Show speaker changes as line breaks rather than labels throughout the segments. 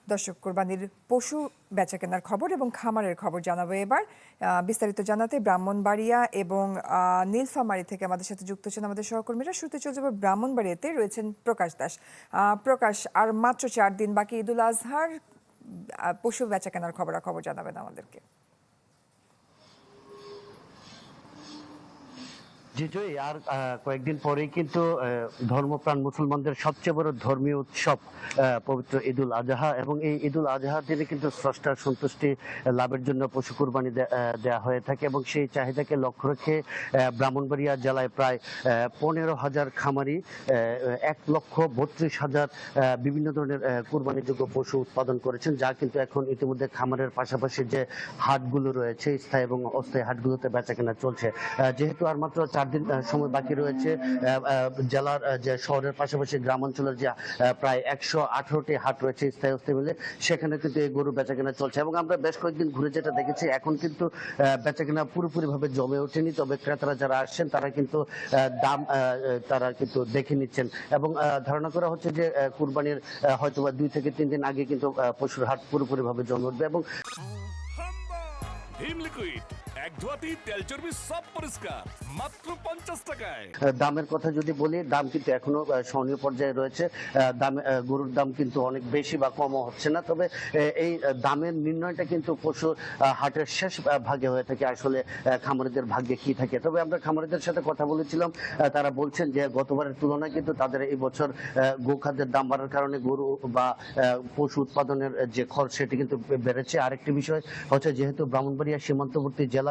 দর্শক, কোরবানির পশু বেচাকেনার খবর এবং খামারের খবর জানাবো এবার। বিস্তারিত জানাতে ব্রাহ্মণবাড়িয়া এবং নীলফামারী থেকে আমাদের সাথে যুক্ত হচ্ছেন আমাদের সহকর্মীরা। শুরুতে চলে যাবো ব্রাহ্মণবাড়িয়াতে, রয়েছেন প্রকাশ দাস। প্রকাশ, আর মাত্র 4 দিন বাকি ঈদুল আজহার, পশু বেচাকেনার খবরাখবর জানাবেন আমাদেরকে।
জি জয়ী, আর কয়েকদিন পরেই কিন্তু ধর্মপ্রাণ মুসলমানদের সবচেয়ে বড় ধর্মীয় উৎসব পবিত্র ঈদুল আজহা, এবং এই ঈদুল আজহার দিনে কিন্তু স্রষ্টার সন্তুষ্টি লাভের জন্য পশু কুরবানি দেওয়া হয়ে থাকে, এবং সেই চাহিদাকে লক্ষ্য রেখে ব্রাহ্মণবাড়িয়া জেলায় প্রায় 15,000 খামারি 1,32,000 বিভিন্ন ধরনের কুরবানিযোগ্য পশু উৎপাদন করেছেন, যা কিন্তু এখন ইতিমধ্যে খামারের পাশাপাশি যে হাটগুলো রয়েছে, স্থায়ী এবং অস্থায়ী হাটগুলোতে বেচাকেনা চলছে। যেহেতু আর মাত্র 4 দিন সময় বাকি রয়েছে, জেলার যে শহরের পাশাপাশি গ্রামাঞ্চলের যে প্রায় 118টি হাট রয়েছে স্থায়ী অস্থায়ী মিলে, সেখানে কিন্তু এই গরু বেচাকেনা চলছে, এবং আমরা বেশ কয়েকদিন ঘুরে যেটা দেখেছি, এখন কিন্তু বেচাকেনা পুরোপুরিভাবে জমে ওঠেনি। তবে ক্রেতারা যারা আসছেন তারা কিন্তু দাম তারা কিন্তু দেখে নিচ্ছেন, এবং ধারণা করা হচ্ছে যে কুরবানির হয়তোবা 2 থেকে 3 দিন আগে কিন্তু পশুর হাট পুরোপুরিভাবে জমে উঠবে। এবং
ভীম লিকুইড এক ধোয়াতেই তেল চর্বি সব পরিষ্কার মাত্র 50 টাকায়।
দামের কথা যদি বলি, দাম কিন্তু এখনো সহনীয় পর্যায়ে রয়েছে। দাম, গরুর দাম কিন্তু অনেক বেশি বা কমও হচ্ছে না। তবে এই দামের নির্ণয়টা কিন্তু পশু হাটের শেষ ভাগে হয়ে থাকে, আসলে খামারিদের ভাগ্যে কি থাকে। তবে আমরা খামারিদের সাথে কথা বলেছিলাম, তারা বলছেন যে গতবারের তুলনায় কিন্তু তাদের এই বছর গোখাদ্যের দাম বাড়ার কারণে গরু বা পশু উৎপাদনের যে খরচ সেটি কিন্তু বেড়েছে। আরেকটি বিষয় হচ্ছে, যেহেতু ব্রাহ্মণবাড়িয়া সীমান্তবর্তী জেলা,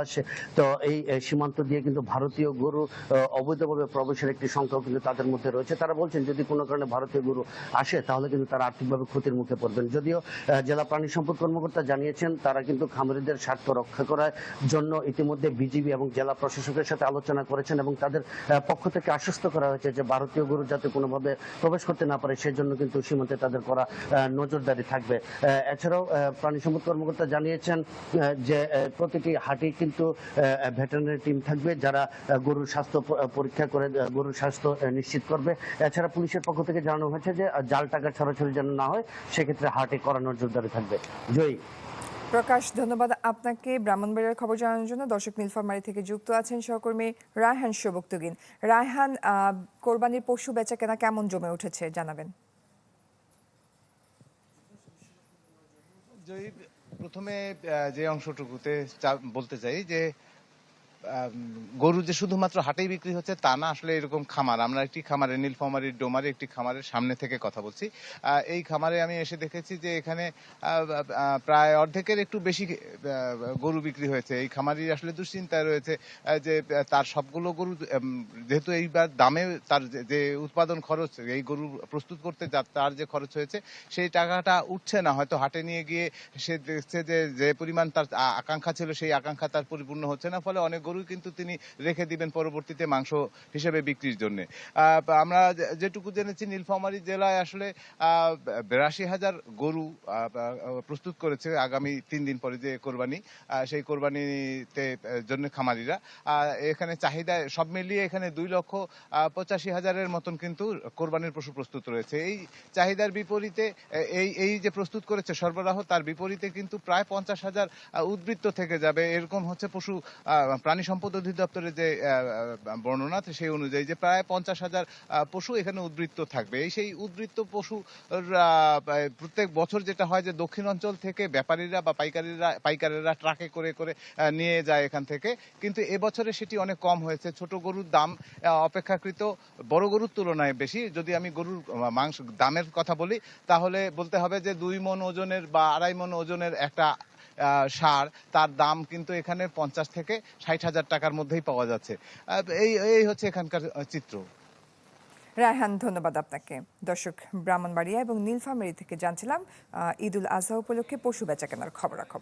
তো এই সীমান্ত দিয়ে কিন্তু ভারতীয় গরু অবৈধভাবে প্রবেশের একটি সংখ্যাও কিন্তু তাদের মধ্যে রয়েছে। তারা বলছেন যদি কোনো কারণে ভারতীয় গরু আসে তাহলে কিন্তু তারা আর্থিকভাবে ক্ষতির মুখে পড়বেন। যদিও জেলা প্রাণী সম্পদ কর্মকর্তা জানিয়েছেন তারা কিন্তু খামারিদের স্বার্থ রক্ষা করার জন্য ইতিমধ্যে বিজিবি এবং জেলা প্রশাসকের সাথে আলোচনা করেছেন, এবং তাদের পক্ষ থেকে আশ্বস্ত করা হয়েছে যে ভারতীয় গরু যাতে কোনোভাবে প্রবেশ করতে না পারে সেজন্য কিন্তু সীমান্তে তাদের করা নজরদারি থাকবে। এছাড়াও প্রাণী সম্পদ কর্মকর্তা জানিয়েছেন যে প্রতিটি হাটে কিন্তু ভেটেরিনারি টিম থাকবে, যারা গরুর স্বাস্থ্য পরীক্ষা করে গরুর স্বাস্থ্য নিশ্চিত করবে। এছাড়া পুলিশের পক্ষ থেকে জানানো হয়েছে যে জাল টাকা ছড়াছড়ি যেন না হয়, সেক্ষেত্রে হাটে কড়া নজরদারি থাকবে। জয়ী।
প্রকাশ, ধন্যবাদ আপনাকে ব্রাহ্মণবাড়িয়ার খবর জানানোর জন্য। দর্শক, নীলফামারী থেকে যুক্ত আছেন সহকর্মী রায়হান শোভক্তগিন। রায়হান, কোরবানির পশু বেচাকেনা কেমন জমে উঠেছে জানাবেন।
প্রথমে যে অংশটুকুতে বলতে চাই যে গরু যে শুধুমাত্র হাটেই বিক্রি হচ্ছে তা না, আসলে এরকম খামার, আমরা একটি খামারে নীলফামারীর ডোমারে একটি খামারের সামনে থেকে কথা বলছি। এই খামারে আমি এসে দেখেছি যে এখানে প্রায় অর্ধেকের একটু বেশি গরু বিক্রি হয়েছে। এই খামারি আসলে দুশ্চিন্তায় রয়েছে যে তার সবগুলো গরু, যেহেতু এইবার দামে তার যে উৎপাদন খরচ, এই গরু প্রস্তুত করতে তার যে খরচ হয়েছে সেই টাকাটা উঠছে না। হয়তো হাটে নিয়ে গিয়ে সে দেখছে যে যে পরিমাণ তার আকাঙ্ক্ষা ছিল সেই আকাঙ্ক্ষা তার পরিপূর্ণ হচ্ছে না, ফলে অনেক গরু কিন্তু তিনি রেখে দিবেন পরবর্তীতে মাংস হিসেবে বিক্রির জন্য। আমরা যেটুকু জেনেছি, নীলফামারী জেলায় আসলে 82,000 গরু প্রস্তুত করেছে আগামী 3 দিন পরে যে কোরবানি, সেই কোরবানিতে জন্য খামারিরা। এখানে চাহিদা সব মিলিয়ে এখানে 2,85,000-এর মতন কিন্তু কোরবানির পশু প্রস্তুত রয়েছে। এই চাহিদার বিপরীতে এই যে প্রস্তুত করেছে সরবরাহ, তার বিপরীতে কিন্তু প্রায় 50,000 উদ্বৃত্ত থেকে যাবে, এরকম হচ্ছে পশু প্রাণী সম্পদ অধিদপ্তরের যে বর্ণনা, সেই অনুযায়ী যে প্রায় 50,000 পশু এখানে উদ্বৃত্ত থাকবে। সেই উদ্বৃত্ত পশু প্রত্যেক বছর যেটা হয় যে দক্ষিণ অঞ্চল থেকে ব্যাপারীরা বা পাইকারেরা ট্রাকে করে করে নিয়ে যায় এখান থেকে, কিন্তু এবছরে সেটি অনেক কম হয়েছে। ছোট গরুর দাম অপেক্ষাকৃত বড় গরুর তুলনায় বেশি। যদি আমি গরুর মাংস দামের কথা বলি, তাহলে বলতে হবে যে 2 মণ ওজনের বা 2.5 মণ ওজনের একটা ষাঁড়, তার দাম কিন্তু এখানে 50 থেকে 60,000 টাকার মধ্যেই পাওয়া যাচ্ছে। এই হচ্ছে এখানকার চিত্র।
রায়হান, ধন্যবাদ আপনাকে। দর্শক, ব্রাহ্মণবাড়িয়া এবং নীলফামারী থেকে জানছিলাম ঈদুল আজহা উপলক্ষে পশু বেচাকেনার খবরাখবর।